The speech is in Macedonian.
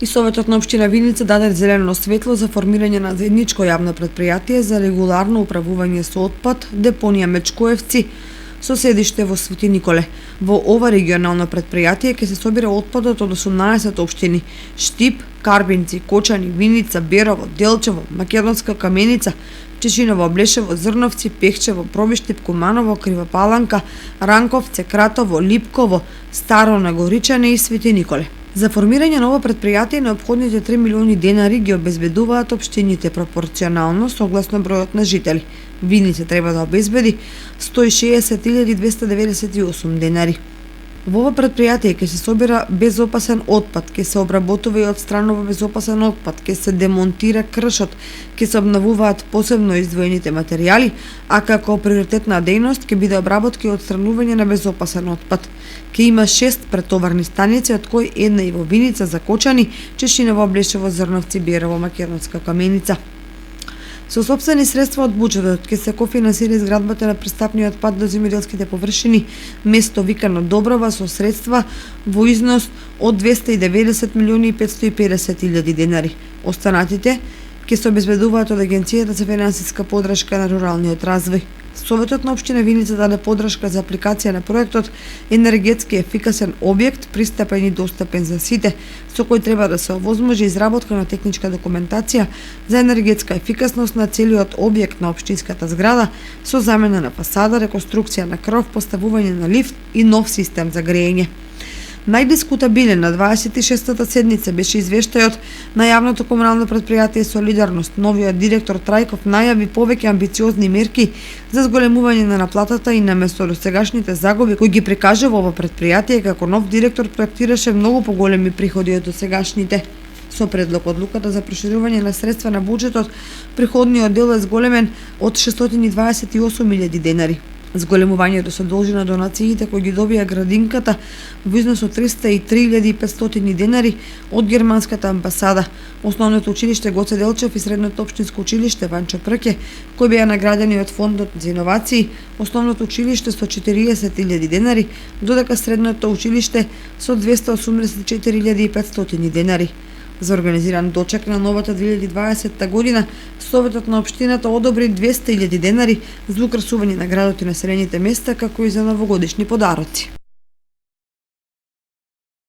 И Советот на општина Виница даде зелено светло за формирање на заедничко јавно предпријатие за регуларно управување со отпад депонија Мечкоевци со седиште во Свети Николе. Во ова регионално предпријатие ќе се собира отпадот од 18 општини: Штип, Карбинци, Кочани, Виница, Берово, Делчево, Македонска Каменица, Чешиново, Блешево, Зрновци, Пехчево, Пробиштип, Куманово, Крива Паланка, Ранковце, Кратово, Липково, Старо Нагоричане и Свети Николе. За формирање на ова предпријатие неопходните 3 милиони денари ги обезбедуваат општините пропорционално согласно бројот на жители. Виница треба да обезбеди 160.298 денари. Во ова предпријатие ќе се собира безопасен отпад, ќе се обработува и отстранува безопасен отпад, ќе се демонтира кршот, ќе се обновуваат посебно издвоените материјали, а како приоритетна дејност ќе биде обработка и отстранување на безопасен отпад. Ќе има 6 претоварни станици, од кои една и во Виница за Кочани, Чешиново, Блешево, Зрновци, Берово, Македонска Каменица. Со сопствени средства од буџетот ќе се кофинансира изградбата на пристапниот пат до земјоделските површини место викано Доброва со средства во износ од 290.550.000 денари. Останатите ќе се обезбедуваат од Агенцијата за финансиска поддршка на руралниот развој. Советот на општина Виница даде поддршка за апликација на проектот енергетски ефикасен објект, пристапен и достапен за сите, со кој треба да се овозможи изработка на техничка документација за енергетска ефикасност на целиот објект на општинската зграда со замена на фасада, реконструкција на кров, поставување на лифт и нов систем за грејење. Најдискутабилен на 26-та седница беше извештајот на јавното комунално предпријатие Солидарност. Новиот директор Трајков најави повеќе амбициозни мерки за зголемување на наплатата и наместо досегашните загуби кои ги прикажа во ова предпријатие, како нов директор проектираше многу поголеми приходи од досегашните. Со предлог одлуката за проширување на средства на буџетот, приходниот дел е зголемен од 628.000 денари. Зголемувањето се должи на донациите кои ги добија градинката во износ од 303.500 денари од германската амбасада, основното училиште Гоце Делчев и средното општинско училиште Ванчо Прке, кои беа наградени од фондот за иновации, основното училиште со 40.000 денари, додека средното училиште со 284.500 денари. За организиран дочек на новата 2020 година, Советот на општината одобри 200.000 денари за украсување на градот и населените места, како и за новогодишни подароци.